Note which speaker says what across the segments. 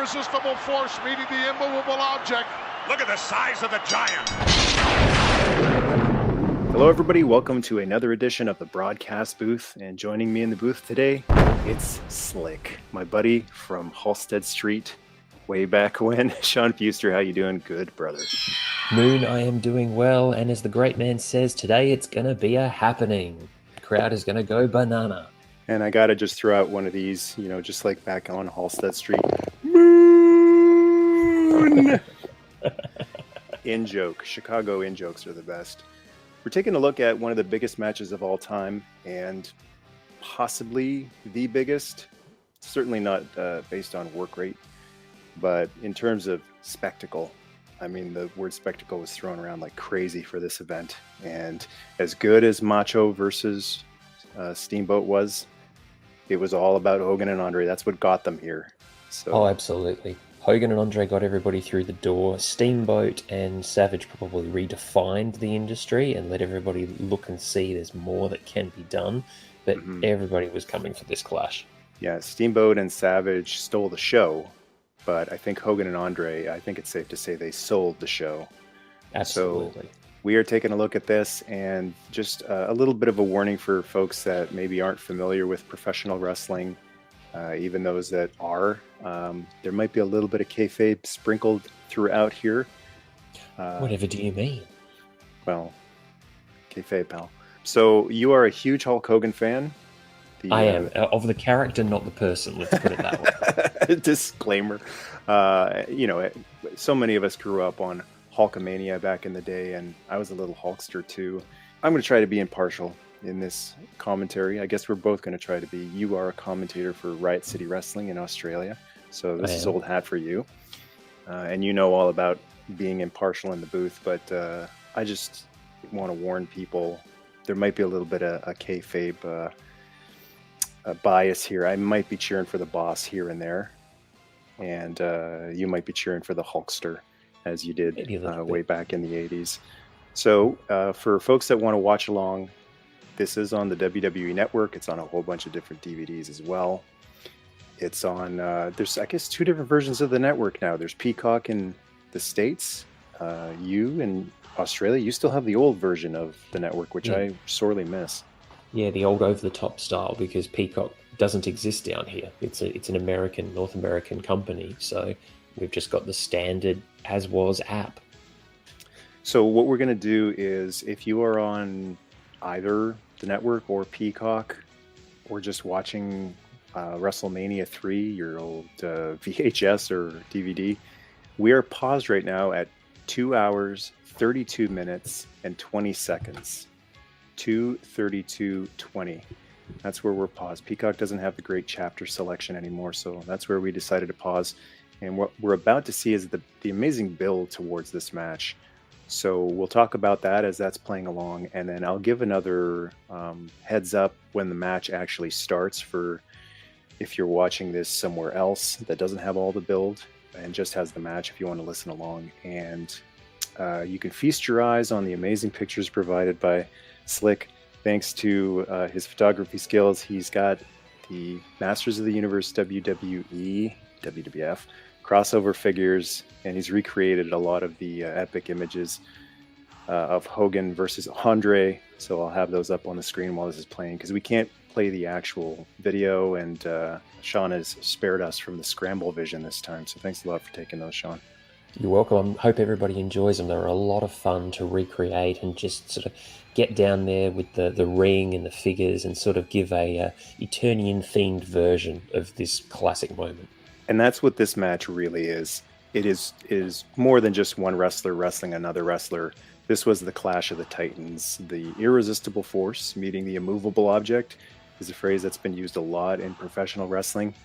Speaker 1: irresistible force meeting the immovable object. Look at the size of the giant.
Speaker 2: Hello, everybody. Welcome to another edition of the Broadcast Booth. And joining me in the booth today, it's Slick, my buddy from Halstead Street, way back when. Sean Fewster, how you doing? Good, brother.
Speaker 3: Moon, I am doing well. And as the great man says, today it's going to be a happening. The crowd is going to go banana.
Speaker 2: And I got to just throw out one of these, just like back on Halstead Street. Moon! In joke. Chicago in jokes are the best. We're taking a look at one of the biggest matches of all time and possibly the biggest. Certainly not based on work rate, but in terms of spectacle. I mean, the word spectacle was thrown around like crazy for this event. And as good as Macho versus Steamboat was, it was all about Hogan and Andre. That's what got them here. So.
Speaker 3: Oh, absolutely. Hogan and Andre got everybody through the door. Steamboat and Savage probably redefined the industry and let everybody look and see there's more that can be done. But everybody was coming for this clash. Yeah,
Speaker 2: Steamboat and Savage stole the show. But I think Hogan and Andre, I think it's safe to say they sold the show.
Speaker 3: Absolutely.
Speaker 2: So we are taking a look at this, and just a little bit of a warning for folks that maybe aren't familiar with professional wrestling. Even those that are, there might be a little bit of kayfabe sprinkled throughout here.
Speaker 3: Whatever do you mean?
Speaker 2: Well, kayfabe, pal. So you are a huge Hulk Hogan fan?
Speaker 3: I am. Of the character, not the person. Let's put it that way.
Speaker 2: Disclaimer. So many of us grew up on Hulkamania back in the day, and I was a little Hulkster too. I'm going to try to be impartial in this commentary. I guess we're both going to try to be. You are a commentator for Riot City Wrestling in Australia, so this is old hat for you. And you know all about being impartial in the booth, but I just want to warn people, there might be a little bit of a kayfabe bias here. I might be cheering for the boss here and there, and you might be cheering for the Hulkster, as you did way back in the 80s. So for folks that want to watch along, this is on the WWE Network. It's on a whole bunch of different DVDs as well. It's on, there's, I guess, 2 different versions of the network now. There's Peacock in the States. You in Australia, you still have the old version of the network, which I sorely miss.
Speaker 3: Yeah, the old over-the-top style, because Peacock doesn't exist down here. It's an American, North American company, so we've just got the standard as was app.
Speaker 2: So what we're going to do is, if you are on either the network or Peacock, or just watching Wrestlemania 3, your old VHS or DVD, we are paused right now at 2 hours, 32 minutes, and 20 seconds. 2:32:20. That's where we're paused. Peacock doesn't have the great chapter selection anymore, so that's where we decided to pause. And what we're about to see is the amazing build towards this match. So we'll talk about that as that's playing along, and then I'll give another heads up when the match actually starts, for if you're watching this somewhere else that doesn't have all the build and just has the match, if you want to listen along. And you can feast your eyes on the amazing pictures provided by Slick. Thanks to his photography skills, he's got the Masters of the Universe WWE, WWF crossover figures, and he's recreated a lot of the epic images of Hogan versus Andre. So I'll have those up on the screen while this is playing, because we can't play the actual video, and Sean has spared us from the scramble vision this time. So thanks a lot for taking those, Sean.
Speaker 3: You're welcome. I hope everybody enjoys them. They're a lot of fun to recreate and just sort of get down there with the ring and the figures and sort of give a Eternian-themed version of this classic moment.
Speaker 2: And that's what this match really is. It is more than just one wrestler wrestling another wrestler. This was the clash of the titans. The irresistible force meeting the immovable object is a phrase that's been used a lot in professional wrestling.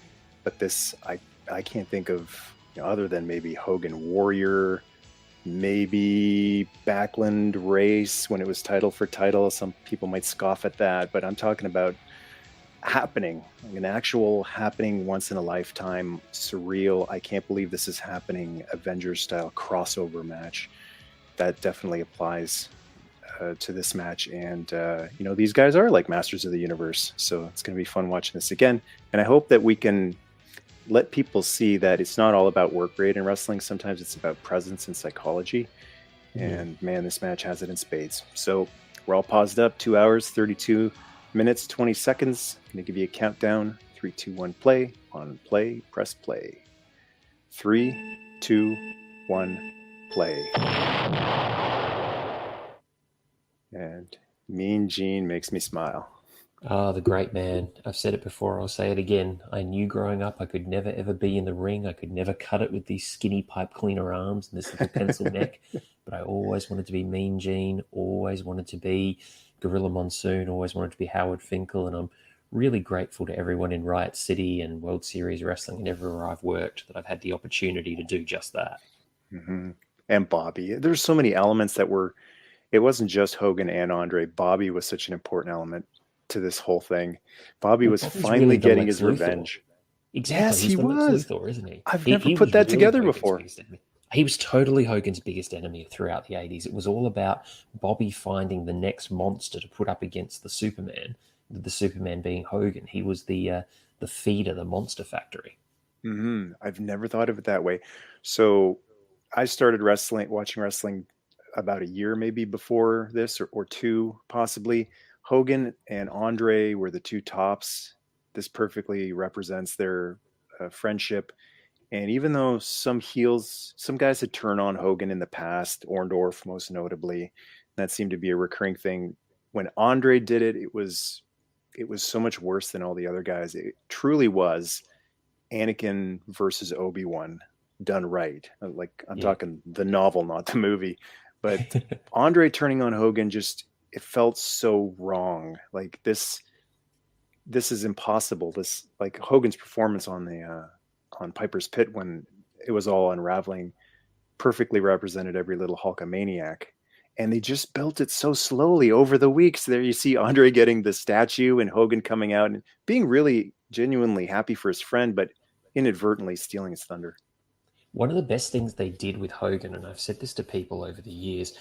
Speaker 2: But this, I can't think of, other than maybe Hogan Warrior, maybe Backlund Race when it was title for title. Some people might scoff at that, but I'm talking about happening, an actual happening, once in a lifetime, surreal, I can't believe this is happening, Avengers style crossover match. That definitely applies to this match. And these guys are like masters of the universe, so it's going to be fun watching this again. And I hope that we can let people see that it's not all about work rate in wrestling. Sometimes it's about presence and psychology. And man, this match has it in spades. So we're all paused up. 2 hours, 32 minutes, 20 seconds. I'm going to give you a countdown. 3, 2, 1, play. On play, press play. 3, 2, 1, play. And Mean Gene makes me smile.
Speaker 3: Ah, the great man. I've said it before, I'll say it again. I knew growing up I could never ever be in the ring. I could never cut it with these skinny pipe cleaner arms and this little pencil neck. But I always wanted to be Mean Gene, always wanted to be Gorilla Monsoon, always wanted to be Howard Finkel. And I'm really grateful to everyone in Riot City and World Series Wrestling and everywhere I've worked that I've had the opportunity to do just that.
Speaker 2: Mm-hmm. And Bobby. There's so many elements that were, it wasn't just Hogan and Andre. Bobby was such an important element to this whole thing. Bobby was finally really getting his revenge.
Speaker 3: Exactly.
Speaker 2: Yes,
Speaker 3: he was. Lex Luthor, isn't he?
Speaker 2: I've never put that together before.
Speaker 3: He was totally Hogan's biggest enemy throughout the 80s. It was all about Bobby finding the next monster to put up against the Superman being Hogan. He was the feeder, the monster factory.
Speaker 2: Mm-hmm. I've never thought of it that way. So I started watching wrestling about a year maybe before this, or two possibly. Hogan and Andre were the two tops. This perfectly represents their friendship. And even though some guys had turned on Hogan in the past, Orndorff most notably, that seemed to be a recurring thing. When Andre did it, it was so much worse than all the other guys. It truly was Anakin versus Obi-Wan done right. Like I'm talking the novel, not the movie. But Andre turning on Hogan it felt so wrong. Like this is impossible. This, like Hogan's performance on Piper's Pit when it was all unraveling perfectly represented every little Hulkamaniac. And they just built it so slowly over the weeks. There you see Andre getting the statue and Hogan coming out and being really genuinely happy for his friend, but inadvertently stealing his thunder.
Speaker 3: One of the best things they did with Hogan, and I've said this to people over the years,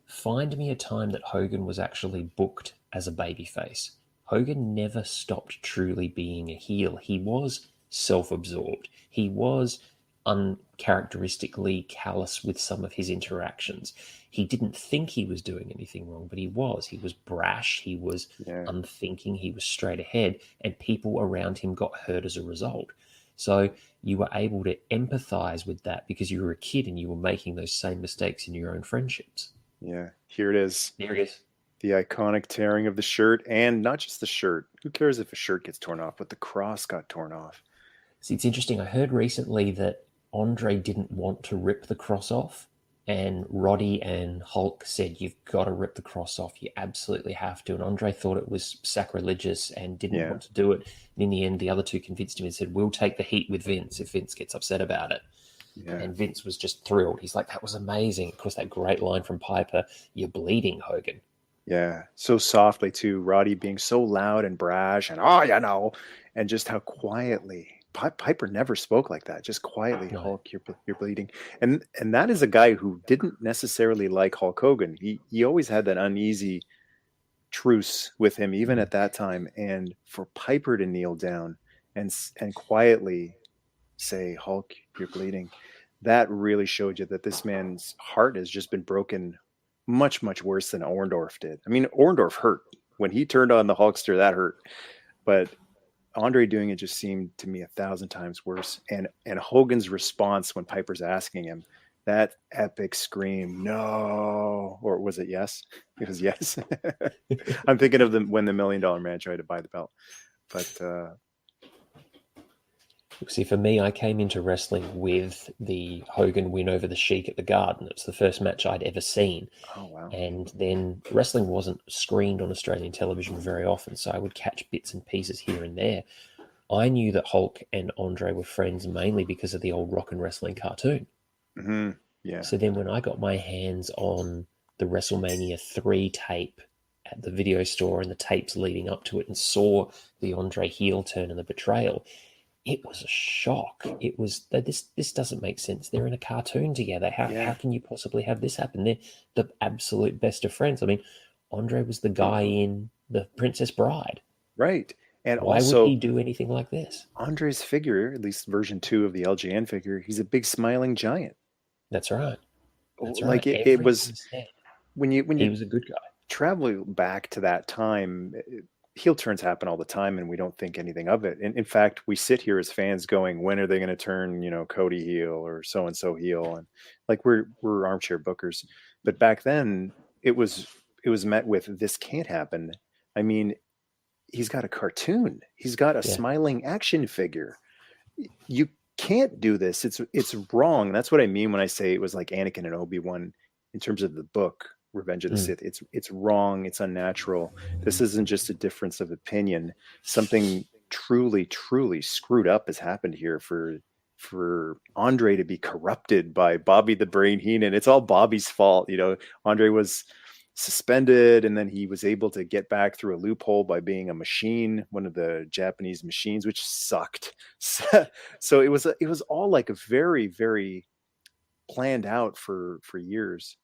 Speaker 3: find me a time that Hogan was actually booked as a babyface. Hogan never stopped truly being a heel. He was self-absorbed. He was uncharacteristically callous with some of his interactions. He didn't think he was doing anything wrong, but he was. He was brash. He was unthinking. He was straight ahead, and people around him got hurt as a result. So you were able to empathize with that because you were a kid and you were making those same mistakes in your own friendships.
Speaker 2: Yeah, here it is.
Speaker 3: There it is.
Speaker 2: The iconic tearing of the shirt, and not just the shirt. Who cares if a shirt gets torn off, but the cross got torn off.
Speaker 3: See, it's interesting. I heard recently that Andre didn't want to rip the cross off, and Roddy and Hulk said, you've got to rip the cross off. You absolutely have to. And Andre thought it was sacrilegious and didn't want to do it. And in the end, the other two convinced him and said, we'll take the heat with Vince if Vince gets upset about it. Yeah. And Vince was just thrilled. He's like, that was amazing. Of course, that great line from Piper, you're bleeding, Hogan.
Speaker 2: Yeah, so softly too. Roddy being so loud and brash and, and just how quietly. Piper never spoke like that, just quietly, no. Hulk, you're bleeding. And that is a guy who didn't necessarily like Hulk Hogan. He always had that uneasy truce with him, even at that time. And for Piper to kneel down and quietly say, Hulk, you're bleeding, that really showed you that this man's heart has just been broken much, much worse than Orndorff did. I mean, Orndorff hurt. When he turned on the Hulkster, that hurt. But Andre doing it just seemed to me 1,000 times worse. And Hogan's response when Piper's asking him, that epic scream, no, or was it yes? It was yes. I'm thinking of when the $1 Million Man tried to buy the belt. But
Speaker 3: see, for me, I came into wrestling with the Hogan win over the Sheik at the Garden. It's the first match I'd ever seen.
Speaker 2: Oh, wow.
Speaker 3: And then wrestling wasn't screened on Australian television very often, so I would catch bits and pieces here and there. I knew that Hulk and Andre were friends mainly because of the old Rock and Wrestling cartoon.
Speaker 2: Mm-hmm. Yeah.
Speaker 3: So then when I got my hands on the WrestleMania 3 tape at the video store and the tapes leading up to it and saw the Andre heel turn and the betrayal, it was a shock. It was that this doesn't make sense. They're in a cartoon together. How can you possibly have this happen? They're the absolute best of friends. I mean, Andre was the guy in The Princess Bride.
Speaker 2: Right. And
Speaker 3: Why would
Speaker 2: also,
Speaker 3: he do anything like this?
Speaker 2: Andre's figure, at least version 2 of the LJN figure, he's a big smiling giant.
Speaker 3: That's right. That's
Speaker 2: Like
Speaker 3: right.
Speaker 2: it was
Speaker 3: Everyone said
Speaker 2: when
Speaker 3: he
Speaker 2: you
Speaker 3: was a good guy.
Speaker 2: travel back to that time, heel turns happen all the time, and we don't think anything of it. In fact, we sit here as fans going, "When are they going to turn, Cody heel or so and so heel?" And like we're armchair bookers, but back then it was met with, "This can't happen." I mean, he's got a cartoon. He's got a smiling action figure. You can't do this. It's wrong. That's what I mean when I say it was like Anakin and Obi-Wan in terms of the book Revenge of the Sith. It's wrong. It's unnatural. This isn't just a difference of opinion. Something truly, truly screwed up has happened here for Andre to be corrupted by Bobby the Brain Heenan. It's all Bobby's fault. Andre was suspended, and then he was able to get back through a loophole by being a machine, one of the Japanese machines, which sucked. So it was all like a very, very planned out for years.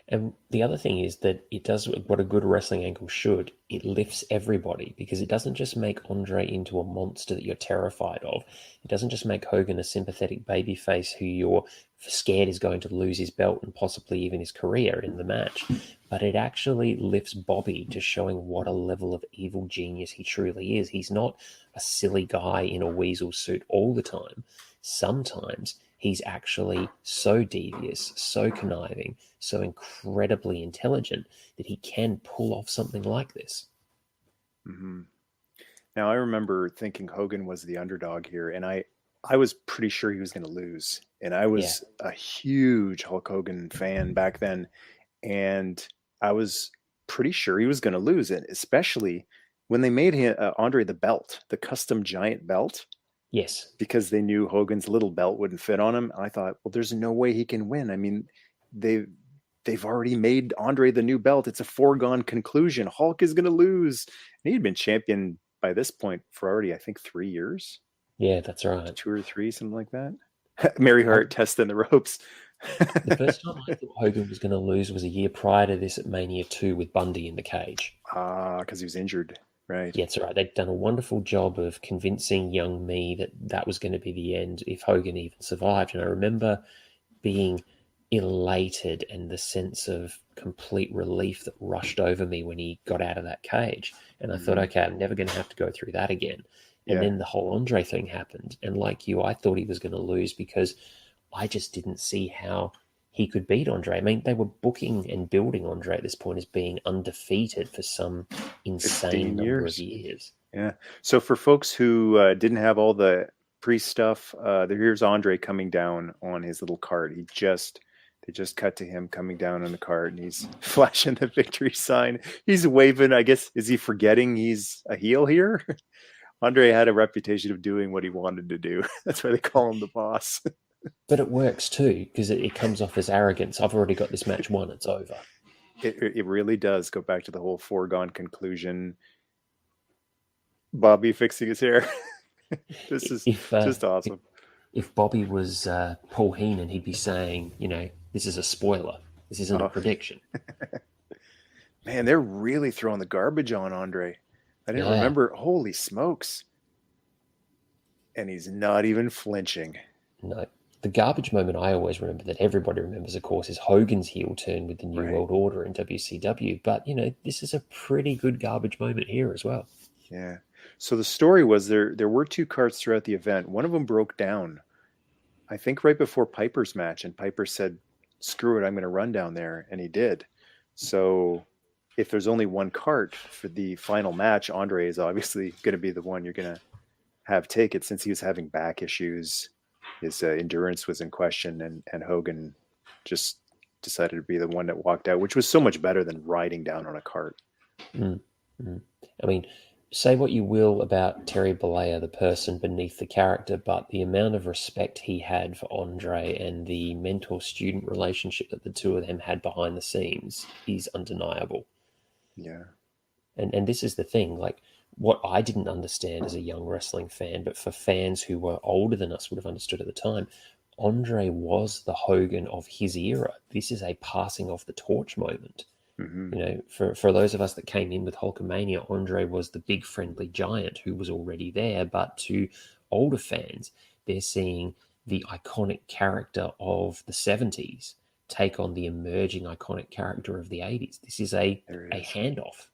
Speaker 3: And the other thing is that it does what a good wrestling angle should. It lifts everybody, because it doesn't just make Andre into a monster that you're terrified of. It doesn't just make Hogan a sympathetic babyface who you're scared is going to lose his belt and possibly even his career in the match. But it actually lifts Bobby to showing what a level of evil genius he truly is. He's not a silly guy in a weasel suit all the time. Sometimes he's actually so devious, so conniving, so incredibly intelligent that he can pull off something like this.
Speaker 2: Mm-hmm. Now, I remember thinking Hogan was the underdog here, and I was pretty sure he was going to lose. And I was a huge Hulk Hogan fan back then, and I was pretty sure he was going to lose, and especially when they made him, Andre the belt, the custom giant belt.
Speaker 3: Yes.
Speaker 2: Because they knew Hogan's little belt wouldn't fit on him. I thought, well, there's no way he can win. I mean, they've already made Andre the new belt. It's a foregone conclusion. Hulk is going to lose. And he'd been champion by this point for already, I think, 3 years.
Speaker 3: Yeah, that's right.
Speaker 2: 2 or 3, something like that. Mary Hart testing the ropes.
Speaker 3: The first time I thought Hogan was going to lose was a year prior to this at Mania 2 with Bundy in the cage.
Speaker 2: Because he was injured. Right.
Speaker 3: Yeah, that's right. They'd done a wonderful job of convincing young me that was going to be the end if Hogan even survived. And I remember being elated and the sense of complete relief that rushed over me when he got out of that cage. And I thought, okay, I'm never going to have to go through that again. And then the whole Andre thing happened. And like you, I thought he was going to lose because I just didn't see how he could beat Andre. I mean, they were booking and building Andre at this point as being undefeated for some insane number of years.
Speaker 2: Yeah. So for folks who didn't have all the pre-stuff, here's Andre coming down on his little cart. They just cut to him coming down on the cart, and he's flashing the victory sign. He's waving. I guess, is he forgetting he's a heel here? Andre had a reputation of doing what he wanted to do. That's why they call him the boss.
Speaker 3: But it works too, because it comes off as arrogance. I've already got this match won. It's over.
Speaker 2: It really does go back to the whole foregone conclusion. Bobby fixing his hair. This is just awesome.
Speaker 3: If Bobby was Paul Heenan, he'd be saying, this is a spoiler. This isn't a prediction.
Speaker 2: Man, they're really throwing the garbage on Andre. I didn't remember. Holy smokes. And he's not even flinching.
Speaker 3: No. The garbage moment I always remember that everybody remembers, of course, is Hogan's heel turn with the New World Order in WCW. But, this is a pretty good garbage moment here as well.
Speaker 2: Yeah. So the story was there were 2 carts throughout the event. One of them broke down, I think right before Piper's match. And Piper said, screw it, I'm going to run down there. And he did. So if there's only 1 cart for the final match, Andre is obviously going to be the one you're going to have take it, since he was having back issues. His endurance was in question, and Hogan just decided to be the one that walked out, which was so much better than riding down on a cart.
Speaker 3: Mm-hmm. I mean, say what you will about Terry Bollea, the person beneath the character, but the amount of respect he had for Andre and the mentor-student relationship that the two of them had behind the scenes is undeniable.
Speaker 2: Yeah.
Speaker 3: And this is the thing, like, what I didn't understand as a young wrestling fan, but for fans who were older than us would have understood at the time, Andre was the Hogan of his era. This is a passing of the torch moment.
Speaker 2: Hmm.
Speaker 3: You know, for those of us that came in with Hulkamania, Andre was the big friendly giant who was already there. But to older fans, they're seeing the iconic character of the 70s take on the emerging iconic character of the 80s. This is a handoff.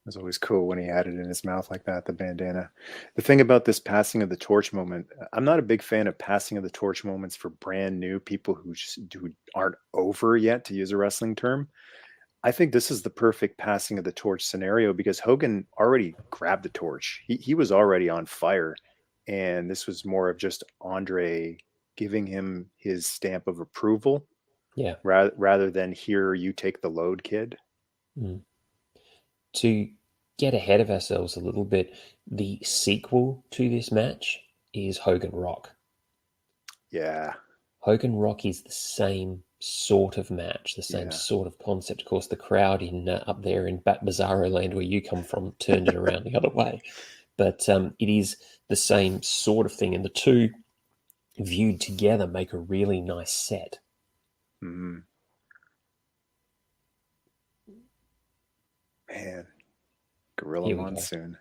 Speaker 2: It was always cool when he had it in his mouth like that, the bandana. The thing about this passing of the torch moment, I'm not a big fan of passing of the torch moments for brand new people who aren't over yet, to use a wrestling term. I think this is the perfect passing of the torch scenario because Hogan already grabbed the torch. He was already on fire. And this was more of just Andre giving him his stamp of approval.
Speaker 3: Yeah.
Speaker 2: Rather than, here, you take the load, kid.
Speaker 3: Mm. To get ahead of ourselves a little bit, the sequel to this match is Hogan Rock.
Speaker 2: Yeah.
Speaker 3: Hogan Rock is the same sort of match, the same sort of concept. Of course, the crowd in up there in Bizarro Land, where you come from, turned it around the other way. But it is the same sort of thing, and the two viewed together make a really nice set.
Speaker 2: Mm-hmm. Man, Gorilla Monsoon.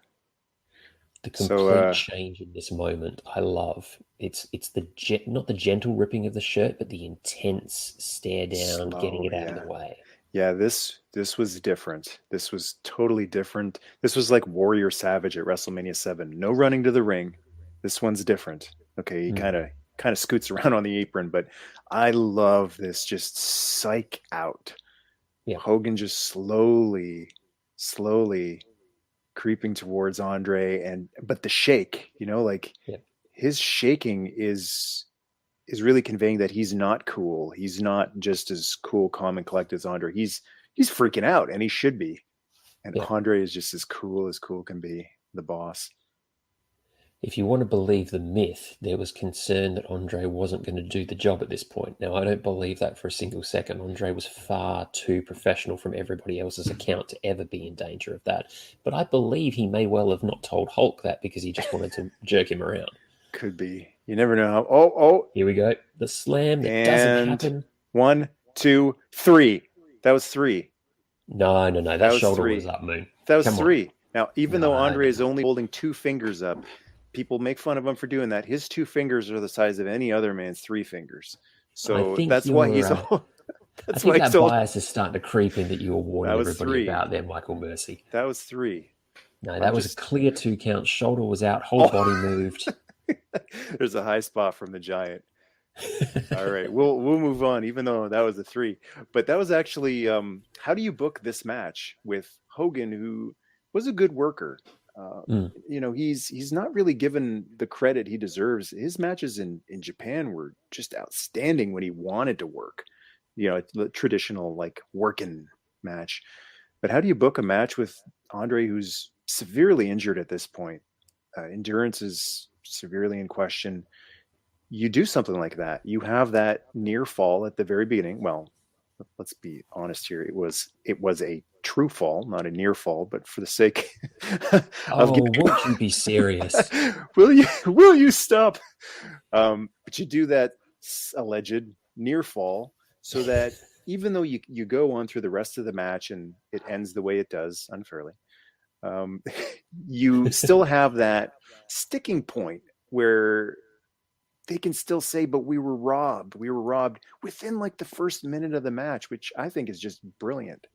Speaker 3: The complete change in this moment, I love. It's the not the gentle ripping of the shirt, but the intense stare down, getting it out of the way.
Speaker 2: Yeah, this was different. This was totally different. This was like Warrior Savage at WrestleMania 7. No running to the ring. This one's different. Okay, he kind of scoots around on the apron, but I love this just psych out. Yeah. Hogan just slowly creeping towards Andre, but the shake, like his shaking is really conveying that he's not cool. He's not just as cool, calm, and collected as Andre. He's freaking out, and he should be. And Andre is just as cool can be, the boss.
Speaker 3: If you want to believe the myth, there was concern that Andre wasn't going to do the job at this point. Now, I don't believe that for a single second. Andre was far too professional from everybody else's account to ever be in danger of that. But I believe he may well have not told Hulk that because he just wanted to jerk him around.
Speaker 2: Could be. You never know how. Oh.
Speaker 3: Here we go. The slam that doesn't happen.
Speaker 2: 1, 2, 3. That was 3.
Speaker 3: No. That shoulder was up, Moon.
Speaker 2: That was 3. Now, even though Andre is only holding 2 fingers up, people make fun of him for doing that. His 2 fingers are the size of any other man's 3 fingers. So that's why he's all.
Speaker 3: I think that bias is starting to creep in that you were warning everybody about there, Michael Mercy.
Speaker 2: That was 3.
Speaker 3: No, that was a clear 2 count. Shoulder was out. Whole body moved.
Speaker 2: There's a high spot from the giant. All right, we'll move on, even though that was a 3. But that was actually how do you book this match with Hogan, who was a good worker? He's not really given the credit he deserves. His matches in Japan were just outstanding when he wanted to work. The traditional like working match. But how do you book a match with Andre, who's severely injured at this point? Endurance is severely in question. You do something like that. You have that near fall at the very beginning. Well, let's be honest here. It was a true fall, not a near fall, but for the sake of
Speaker 3: won't you be serious?
Speaker 2: Will you stop? But you do that alleged near fall so that even though you go on through the rest of the match and it ends the way it does, unfairly, you still have that sticking point where they can still say, but we were robbed. We were robbed within like the first minute of the match, which I think is just brilliant.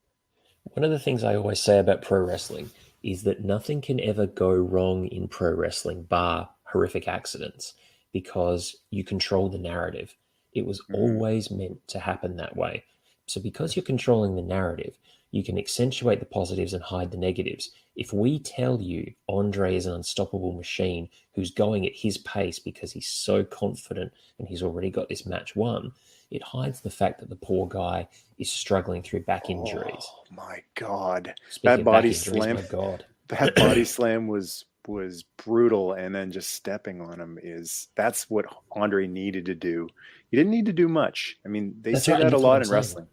Speaker 3: One of the things I always say about pro wrestling is that nothing can ever go wrong in pro wrestling bar horrific accidents because you control the narrative. It was always meant to happen that way. So because you're controlling the narrative, you can accentuate the positives and hide the negatives. If we tell you Andre is an unstoppable machine who's going at his pace because he's so confident and he's already got this match won, it hides the fact that the poor guy is struggling through back injuries.
Speaker 2: Oh my God.
Speaker 3: That body slam. My God.
Speaker 2: That body slam was brutal, and then just stepping on him that's what Andre needed to do. He didn't need to do much. I mean, they say that a lot in wrestling.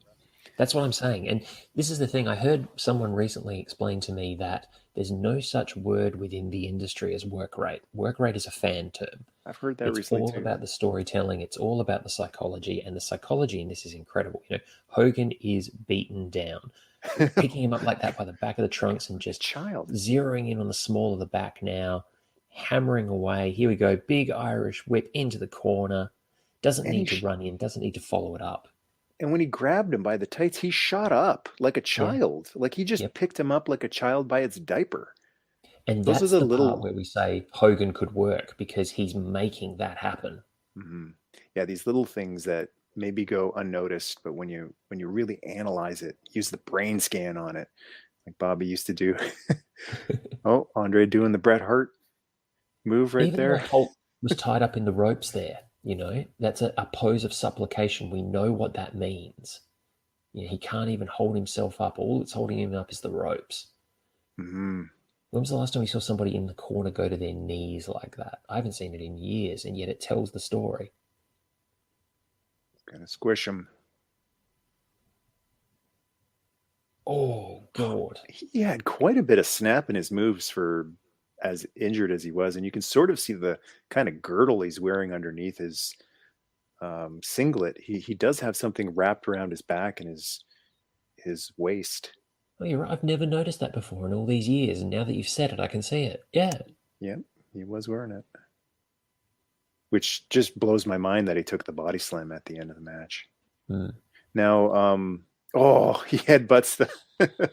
Speaker 3: That's what I'm saying. And this is the thing. I heard someone recently explain to me that there's no such word within the industry as work rate. Work rate is a fan term.
Speaker 2: I've heard that
Speaker 3: It's
Speaker 2: recently
Speaker 3: all
Speaker 2: too.
Speaker 3: about the storytelling. It's all about the psychology. And the psychology in this is incredible. Hogan is beaten down. Picking him up like that by the back of the trunks and just
Speaker 2: Child.
Speaker 3: zeroing in on the small of the back now, hammering away. Here we go. Big Irish whip into the corner. Doesn't need to run in. Doesn't need to follow it up.
Speaker 2: And when he grabbed him by the tights, he shot up like a child. Like he just picked him up like a child by its diaper.
Speaker 3: And that's the part where we say Hogan could work because he's making that happen.
Speaker 2: Mm-hmm. Yeah, these little things that maybe go unnoticed, but when you really analyze it, use the brain scan on it, like Bobby used to do. Oh, Andre doing the Bret Hart move right there.
Speaker 3: Even Holt was tied up in the ropes there. That's a pose of supplication. We know what that means. He can't even hold himself up. All that's holding him up is the ropes.
Speaker 2: Mm-hmm.
Speaker 3: When was the last time we saw somebody in the corner go to their knees like that? I haven't seen it in years, and yet it tells the story.
Speaker 2: Gonna squish him.
Speaker 3: Oh, God.
Speaker 2: He had quite a bit of snap in his moves for as injured as he was, and you can sort of see the kind of girdle he's wearing underneath his singlet. He does have something wrapped around his back and his waist.
Speaker 3: Oh, you're right. I've never noticed that before in all these years, and now that you've said it, I can see it. Yeah.
Speaker 2: Yeah, he was wearing it. Which just blows my mind that he took the body slam at the end of the match.
Speaker 3: Mm.
Speaker 2: Now, he headbutts the...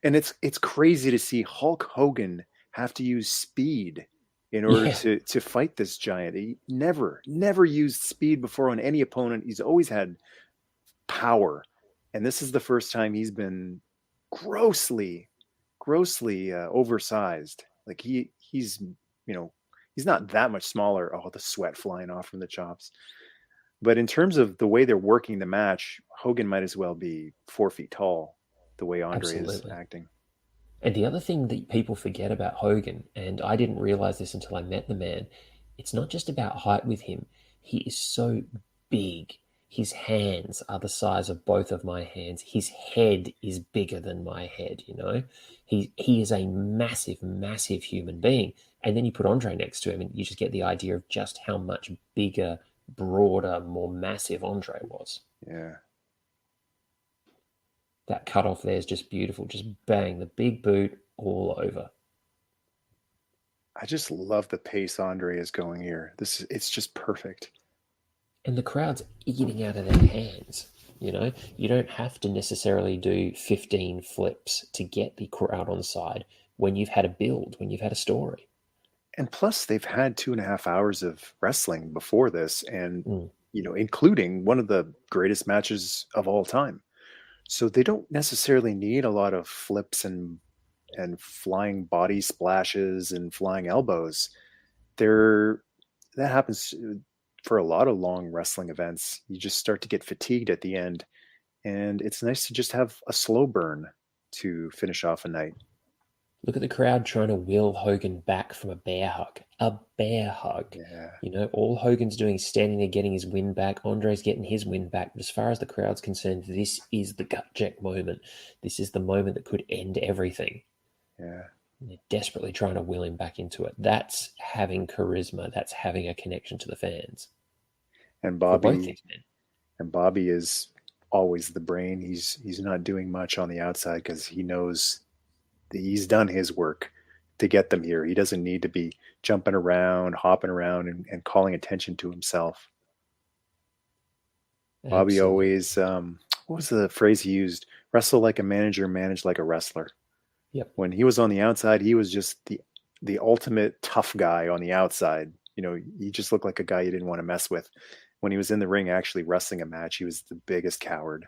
Speaker 2: And it's crazy to see Hulk Hogan have to use speed in order to fight this giant. He never used speed before on any opponent. He's always had power. And this is the first time he's been grossly oversized. Like he's he's not that much smaller. Oh, the sweat flying off from the chops. But in terms of the way they're working the match, Hogan might as well be 4 feet tall, the way Andre is acting.
Speaker 3: And the other thing that people forget about Hogan, and I didn't realize this until I met the man, it's not just about height with him. He is so big. His hands are the size of both of my hands. His head is bigger than my head, He is a massive, massive human being. And then you put Andre next to him and you just get the idea of just how much bigger, broader, more massive Andre was.
Speaker 2: Yeah.
Speaker 3: That cutoff there is just beautiful. Just bang, the big boot all over.
Speaker 2: I just love the pace Andre is going here. It's just perfect.
Speaker 3: And the crowd's eating out of their hands. You don't have to necessarily do 15 flips to get the crowd on side when you've had a build, when you've had a story.
Speaker 2: And plus, they've had 2.5 hours of wrestling before this, and including one of the greatest matches of all time. So they don't necessarily need a lot of flips and flying body splashes and flying elbows. That happens for a lot of long wrestling events. You just start to get fatigued at the end, and it's nice to just have a slow burn to finish off a night.
Speaker 3: Look at the crowd trying to will Hogan back from a bear hug. A bear hug.
Speaker 2: Yeah.
Speaker 3: All Hogan's doing is standing there getting his win back. Andre's getting his win back. But as far as the crowd's concerned, this is the gut check moment. This is the moment that could end everything.
Speaker 2: Yeah.
Speaker 3: And they're desperately trying to will him back into it. That's having charisma. That's having a connection to the fans.
Speaker 2: And Bobby is always the brain. He's not doing much on the outside because he knows he's done his work to get them here. He doesn't need to be jumping around, hopping around, and calling attention to himself. Absolutely. Bobby always, what was the phrase he used? Wrestle like a manager, manage like a wrestler.
Speaker 3: Yep.
Speaker 2: When he was on the outside, he was just the ultimate tough guy on the outside. He just looked like a guy you didn't want to mess with. When he was in the ring actually wrestling a match, he was the biggest coward.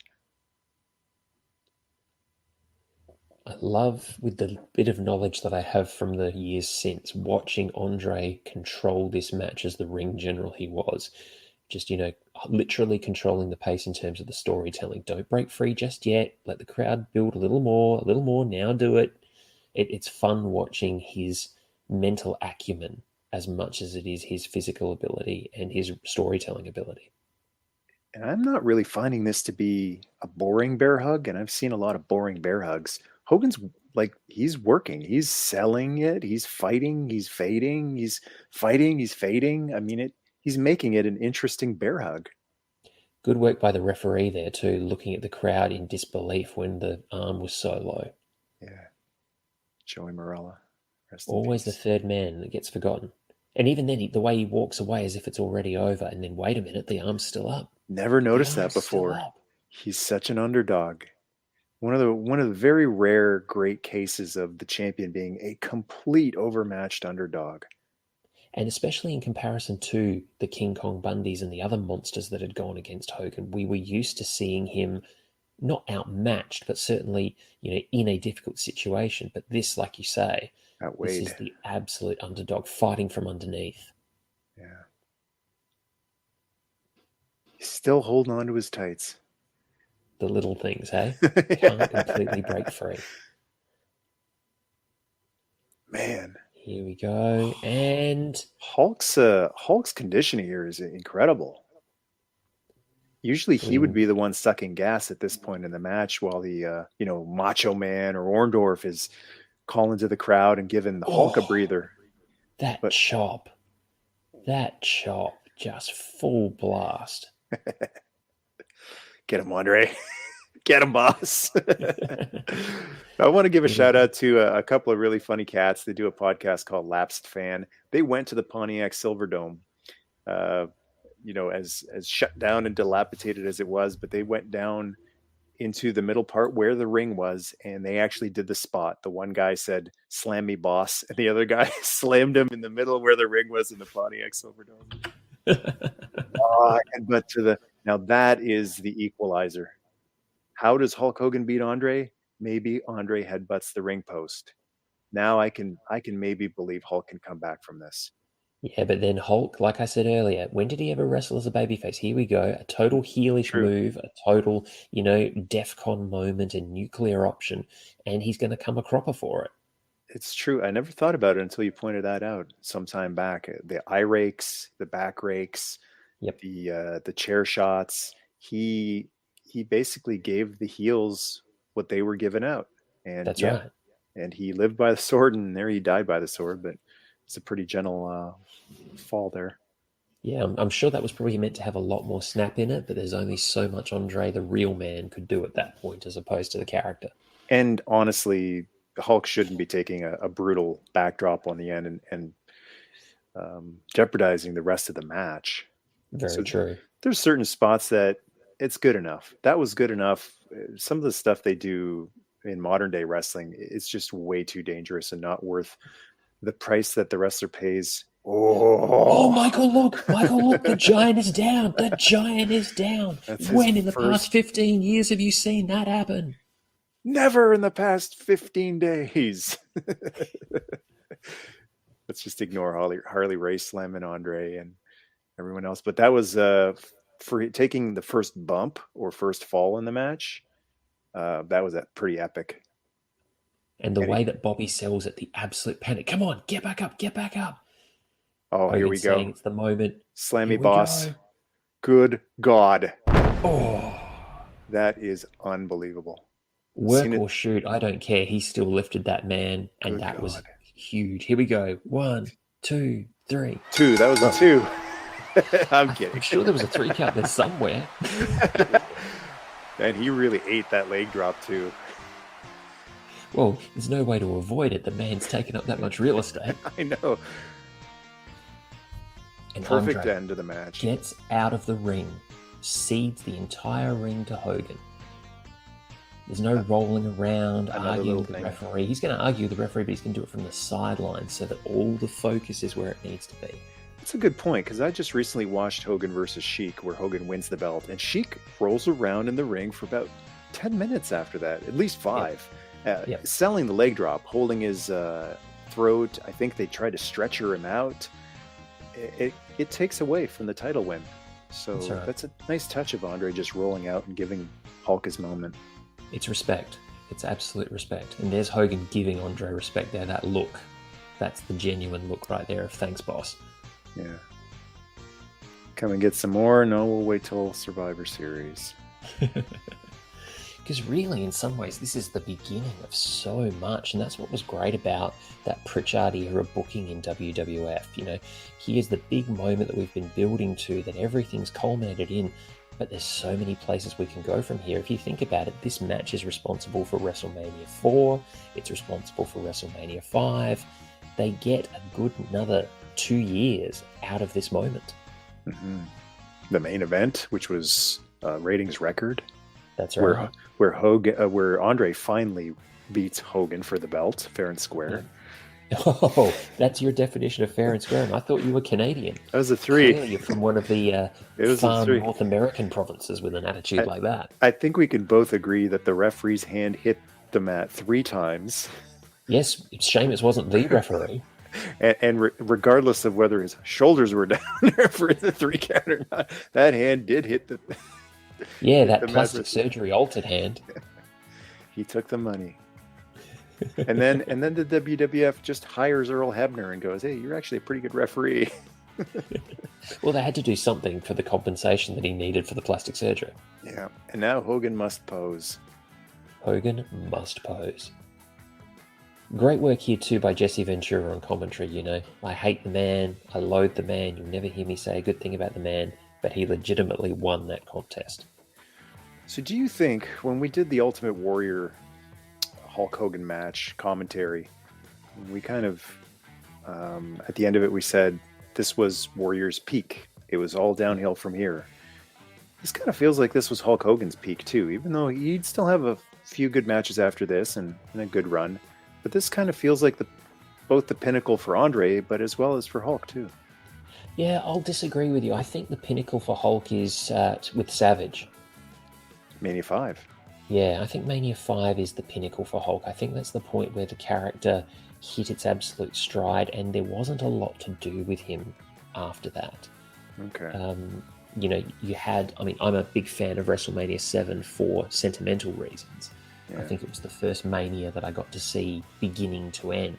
Speaker 3: I love, with the bit of knowledge that I have from the years since, watching Andre control this match as the ring general he was. Just, literally controlling the pace in terms of the storytelling. Don't break free just yet. Let the crowd build a little more, now do it. It's fun watching his mental acumen as much as it is his physical ability and his storytelling ability.
Speaker 2: And I'm not really finding this to be a boring bear hug, and I've seen a lot of boring bear hugs. Hogan's like, he's working, he's selling it, he's fighting, he's fading, he's fighting, he's fading. I mean, he's making it an interesting bear hug.
Speaker 3: Good work by the referee there too, looking at the crowd in disbelief when the arm was so low.
Speaker 2: Yeah. Joey Morella.
Speaker 3: Always the third man that gets forgotten. And even then, the way he walks away as if it's already over, and then wait a minute, the arm's still up.
Speaker 2: Never noticed that before. He's such an underdog. One of the very rare great cases of the champion being a complete overmatched underdog.
Speaker 3: And especially in comparison to the King Kong Bundys and the other monsters that had gone against Hogan, we were used to seeing him not outmatched, but certainly, in a difficult situation. But this, like you say,
Speaker 2: outweighed.
Speaker 3: This is the absolute underdog fighting from underneath.
Speaker 2: Yeah. He's still holding on to his tights.
Speaker 3: The little things, hey? Can't completely break free.
Speaker 2: Man.
Speaker 3: Here we go. And
Speaker 2: Hulk's conditioning here is incredible. Usually he would be the one sucking gas at this point in the match while the Macho Man or Orndorff is calling to the crowd and giving the Hulk a breather.
Speaker 3: That chop, just full blast.
Speaker 2: Get him, Andre. Get him, boss. I want to give a shout out to a couple of really funny cats. They do a podcast called Lapsed Fan. They went to the Pontiac Silverdome, as shut down and dilapidated as it was, but they went down into the middle part where the ring was, and they actually did the spot. The one guy said, "Slam me, boss," and the other guy slammed him in the middle where the ring was in the Pontiac Silverdome. Now that is the equalizer. How does Hulk Hogan beat Andre? Maybe Andre headbutts the ring post. Now I can maybe believe Hulk can come back from this.
Speaker 3: Yeah, but then Hulk, like I said earlier, when did he ever wrestle as a babyface? Here we go, a total heelish move, a total, DEFCON moment, a nuclear option, and he's going to come a cropper for it.
Speaker 2: It's true. I never thought about it until you pointed that out some time back. The eye rakes, the back rakes, the chair shots. He basically gave the heels what they were giving out. And
Speaker 3: that's right.
Speaker 2: And he lived by the sword, and there he died by the sword, but it's a pretty gentle fall there.
Speaker 3: Yeah, I'm sure that was probably meant to have a lot more snap in it, but there's only so much Andre, the real man, could do at that point as opposed to the character.
Speaker 2: And honestly, Hulk shouldn't be taking a brutal backdrop on the end and jeopardizing the rest of the match.
Speaker 3: Very true.
Speaker 2: There's certain spots that it's good enough. That was good enough. Some of the stuff they do in modern day wrestling, it's just way too dangerous and not worth the price that the wrestler pays.
Speaker 3: Oh, Michael, look, the giant is down. The giant is down. When in the past 15 years have you seen that happen?
Speaker 2: Never in the past 15 days. Let's just ignore Harley Race slamming Andre and everyone else. But that was for taking the first bump or first fall in the match. That was pretty epic.
Speaker 3: And the way that Bobby sells it, the absolute panic. Come on, get back up.
Speaker 2: Oh, here we go.
Speaker 3: It's the moment.
Speaker 2: Slammy boss. Go. Good God.
Speaker 3: Oh.
Speaker 2: That is unbelievable.
Speaker 3: Work or shoot, I don't care. He still lifted that man, and that was huge. Here we go. 1, 2, 3.
Speaker 2: 2. That was a 2. I'm kidding.
Speaker 3: I'm sure there was a 3 count there somewhere.
Speaker 2: And he really ate that leg drop too.
Speaker 3: Well, there's no way to avoid it. The man's taken up that much real estate.
Speaker 2: I know.
Speaker 3: And
Speaker 2: perfect
Speaker 3: Andre
Speaker 2: end to the match.
Speaker 3: Gets out of the ring, cedes the entire ring to Hogan. There's no rolling around, arguing with the referee. He's going to argue with the referee, but he's going to do it from the sidelines so that all the focus is where it needs to be.
Speaker 2: That's a good point, because I just recently watched Hogan versus Sheik, where Hogan wins the belt, and Sheik rolls around in the ring for about 10 minutes after that, at least 5. Selling the leg drop, holding his throat. I think they tried to stretcher him out. It takes away from the title win. So that's a nice touch of Andre just rolling out and giving Hulk his moment.
Speaker 3: It's respect. It's absolute respect. And there's Hogan giving Andre respect there. That look. That's the genuine look right there of thanks, boss.
Speaker 2: Yeah. Come and get some more? No, we'll wait till Survivor Series.
Speaker 3: Because really, in some ways, this is the beginning of so much, and that's what was great about that Pritchard era booking in WWF. You know, here's the big moment that we've been building to, that everything's culminated in, but there's so many places we can go from here. If you think about it, this match is responsible for WrestleMania 4, it's responsible for WrestleMania 5. They get a good another 2 years out of this moment.
Speaker 2: Mm-hmm. The main event, which was ratings record.
Speaker 3: That's right.
Speaker 2: Where Andre finally beats Hogan for the belt, fair and square.
Speaker 3: Oh, that's your definition of fair and square. And I thought you were Canadian.
Speaker 2: That was a 3.
Speaker 3: Clearly you're from one of the far North American provinces with an attitude like that.
Speaker 2: I think we can both agree that the referee's hand hit the mat 3 times.
Speaker 3: Yes, it's a shame it wasn't the referee.
Speaker 2: And regardless of whether his shoulders were down there for the 3 count or not, that hand did hit the...
Speaker 3: Yeah, that plastic surgery altered hand.
Speaker 2: He took the money. And then the WWF just hires Earl Hebner and goes, hey, you're actually a pretty good referee.
Speaker 3: Well, they had to do something for the compensation that he needed for the plastic surgery.
Speaker 2: Yeah, and now Hogan must pose.
Speaker 3: Hogan must pose. Great work here too by Jesse Ventura on commentary, you know. I hate the man, I loathe the man, you'll never hear me say a good thing about the man, but he legitimately won that contest.
Speaker 2: So do you think, when we did the Ultimate Warrior Hulk Hogan match commentary, we kind of, at the end of it, we said, this was Warrior's peak. It was all downhill from here. This kind of feels like this was Hulk Hogan's peak too, even though he'd still have a few good matches after this and a good run. But this kind of feels like both the pinnacle for Andre, but as well as for Hulk too.
Speaker 3: Yeah, I'll disagree with you. I think the pinnacle for Hulk is with Savage.
Speaker 2: Mania 5.
Speaker 3: Yeah, I think Mania 5 is the pinnacle for Hulk. I think that's the point where the character hit its absolute stride, and there wasn't a lot to do with him after that.
Speaker 2: Okay.
Speaker 3: You know, I'm a big fan of WrestleMania 7 for sentimental reasons. Yeah. I think it was the first Mania that I got to see beginning to end,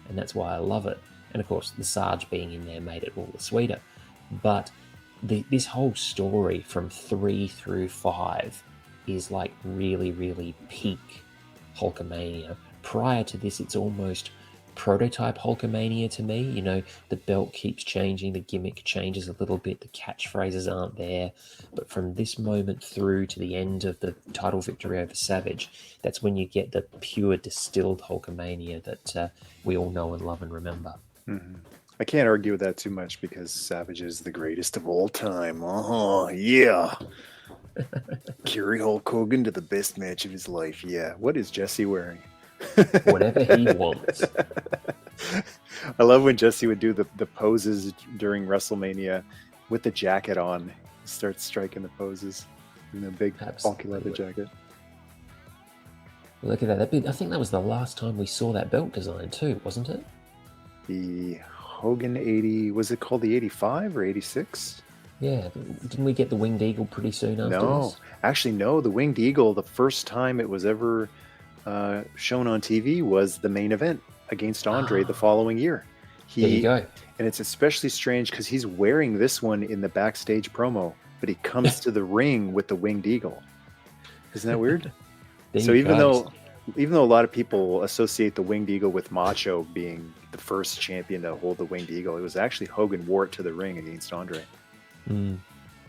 Speaker 3: and that's why I love it. And of course, the Sarge being in there made it all the sweeter. But this whole story from 3 through 5 is like really, really peak Hulkamania. Prior to this, it's almost prototype Hulkamania to me. You know, the belt keeps changing, the gimmick changes a little bit, the catchphrases aren't there. But from this moment through to the end of the title victory over Savage, that's when you get the pure distilled Hulkamania that we all know and love and remember.
Speaker 2: Mm-hmm. I can't argue with that too much because Savage is the greatest of all time. Oh, yeah. Carry Hulk Hogan to the best match of his life. Yeah. What is Jesse wearing?
Speaker 3: Whatever he wants.
Speaker 2: I love when Jesse would do the poses during WrestleMania with the jacket on. He starts striking the poses in the big bulky leather jacket.
Speaker 3: Look at that. I think that was the last time we saw that belt design too, wasn't it?
Speaker 2: The Hogan 80, was it called the 85 or 86?
Speaker 3: Yeah, didn't we get the Winged Eagle pretty soon afterwards?
Speaker 2: No, the Winged Eagle, the first time it was ever shown on TV was the main event against Andre the following year.
Speaker 3: There you go.
Speaker 2: And it's especially strange because he's wearing this one in the backstage promo, but he comes to the ring with the Winged Eagle. Isn't that weird? So even though a lot of people associate the Winged Eagle with Macho being the first champion to hold the Winged Eagle, it was actually Hogan wore it to the ring against Andre.
Speaker 3: Look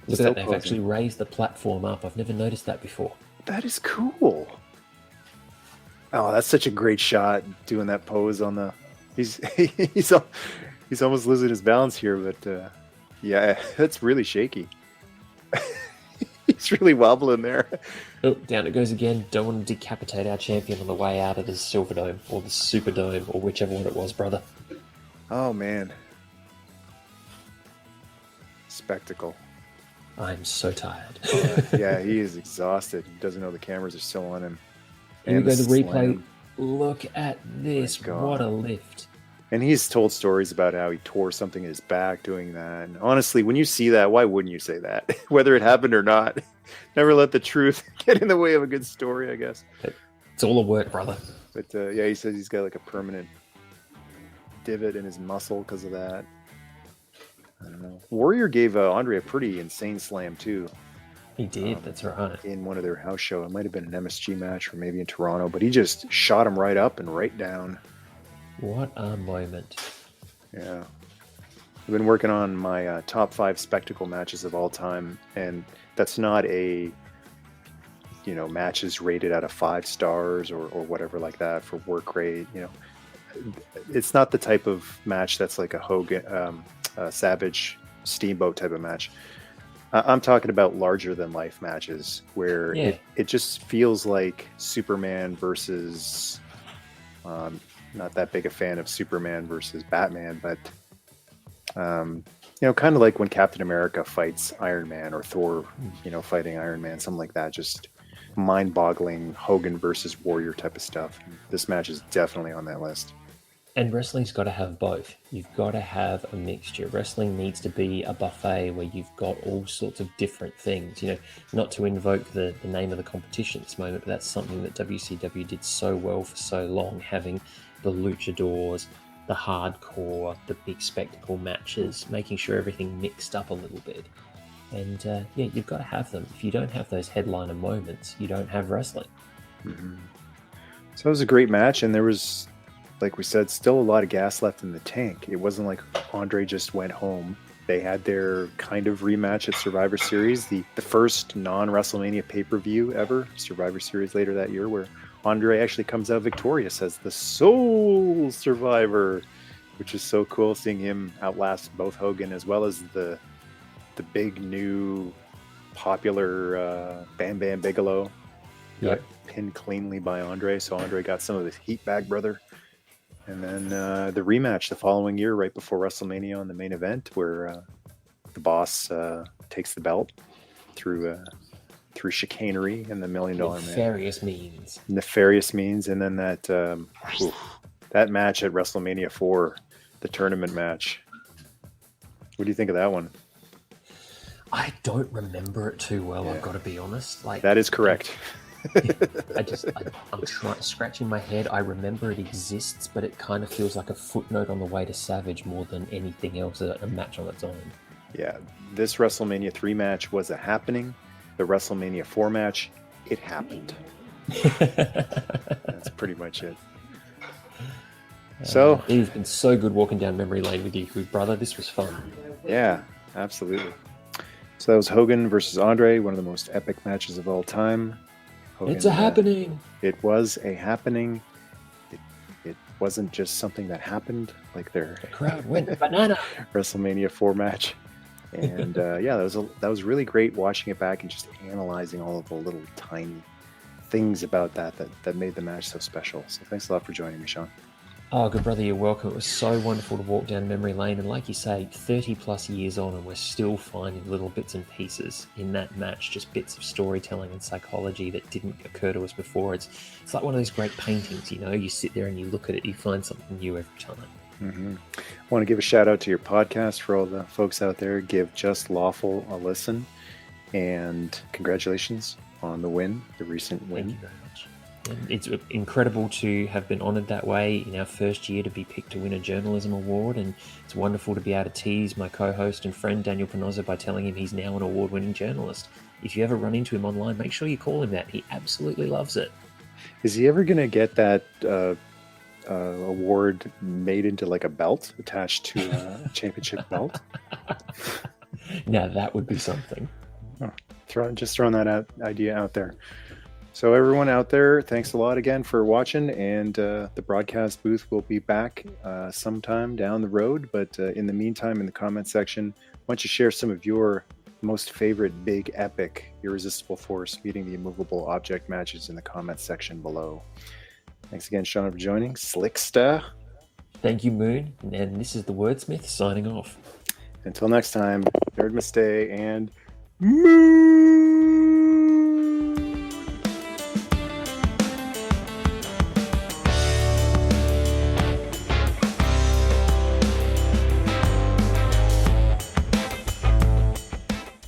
Speaker 3: at that, they've actually raised the platform up. I've never noticed that before.
Speaker 2: That is cool. Oh, that's such a great shot doing that pose on the... He's almost losing his balance here, but yeah, that's really shaky. He's really wobbling there.
Speaker 3: Oh, down it goes again. Don't want to decapitate our champion on the way out of the Silverdome or the Superdome or whichever one it was, brother.
Speaker 2: Oh, man. Spectacle.
Speaker 3: I'm so tired.
Speaker 2: Yeah, he is exhausted. He doesn't know the cameras are still on him.
Speaker 3: Here we go, the replay. Look at this. What a lift.
Speaker 2: And he's told stories about how he tore something in his back doing that. And honestly, when you see that, why wouldn't you say that? Whether it happened or not. Never let the truth get in the way of a good story, I guess.
Speaker 3: It's all a work, brother.
Speaker 2: But yeah, he says he's got like a permanent divot in his muscle because of that. I don't know. Warrior gave Andre a pretty insane slam too.
Speaker 3: He did, that's right.
Speaker 2: In one of their house show. It might have been an MSG match or maybe in Toronto, but he just shot him right up and right down.
Speaker 3: What a moment.
Speaker 2: Yeah. I've been working on my top 5 spectacle matches of all time, and that's not a, matches rated out of 5 stars or whatever like that for work rate. It's not the type of match that's like a Hogan, Savage, Steamboat type of match. I'm talking about larger than life matches where it just feels like Superman versus, not that big a fan of Superman versus Batman, but kind of like when Captain America fights Iron Man or Thor, fighting Iron Man, something like that. Just mind-boggling Hogan versus Warrior type of stuff. This match is definitely on that list.
Speaker 3: And wrestling's got to have both. You've got to have a mixture. Wrestling needs to be a buffet where you've got all sorts of different things. Not to invoke the name of the competition at this moment, but that's something that WCW did so well for so long, having the luchadors, the hardcore, the big spectacle matches, making sure everything mixed up a little bit. And you've got to have them. If you don't have those headliner moments, you don't have wrestling.
Speaker 2: Mm-hmm. So it was a great match, and there was, like we said, still a lot of gas left in the tank. It wasn't like Andre just went home. They had their kind of rematch at Survivor Series, the first non-WrestleMania pay-per-view ever, Survivor Series later that year, where Andre actually comes out victorious as the sole survivor, which is so cool, seeing him outlast both Hogan as well as the big new popular Bam Bam Bigelow. Got pinned cleanly by Andre, so Andre got some of his heat back, brother. And then the rematch the following year, right before WrestleMania on the main event, where the boss takes the belt through chicanery and the $1 Million Man. Nefarious means. And then that match at WrestleMania 4, the tournament match. What do you think of that one?
Speaker 3: I don't remember it too well, I've got to be honest.
Speaker 2: That is correct.
Speaker 3: I'm scratching my head. I remember it exists, but it kind of feels like a footnote on the way to Savage more than anything else, a match on its own.
Speaker 2: Yeah, this WrestleMania 3 match was a happening. The WrestleMania 4 match, it happened. That's pretty much it. So
Speaker 3: it's been so good walking down memory lane with you, brother. This was fun.
Speaker 2: Yeah, absolutely. So that was Hogan versus Andre, one of the most epic matches of all time. Hogan,
Speaker 3: it's a happening.
Speaker 2: It was a happening. It wasn't just something that happened, like their
Speaker 3: crowd went banana
Speaker 2: WrestleMania 4 match. And that was really great watching it back and just analyzing all of the little tiny things about that made the match so special. So thanks a lot for joining me, Sean.
Speaker 3: Oh, good brother, you're welcome. It was so wonderful to walk down memory lane. And like you say, 30 plus years on, and we're still finding little bits and pieces in that match, just bits of storytelling and psychology that didn't occur to us before. It's like one of those great paintings, you sit there and you look at it, you find something new every time.
Speaker 2: Mm-hmm. I want to give a shout out to your podcast for all the folks out there. Give Just Lawful a listen. And congratulations on the win, the recent win.
Speaker 3: Thank you very much. And it's incredible to have been honoured that way in our first year to be picked to win a journalism award, and it's wonderful to be able to tease my co-host and friend Daniel Panozza by telling him he's now an award-winning journalist. If you ever run into him online, make sure you call him that. He absolutely loves it.
Speaker 2: Is he ever going to get that award made into like a belt attached to a championship belt?
Speaker 3: Now that would be something.
Speaker 2: Just throwing that idea out there. So everyone out there, thanks a lot again for watching, and the broadcast booth will be back sometime down the road. But in the meantime, in the comment section, why don't you share some of your most favorite big, epic, irresistible force meeting the immovable object matches in the comment section below. Thanks again, Sean, for joining. Slickster.
Speaker 3: Thank you, Moon. And this is the Wordsmith signing off.
Speaker 2: Until next time, Nerd Mistake and Moon.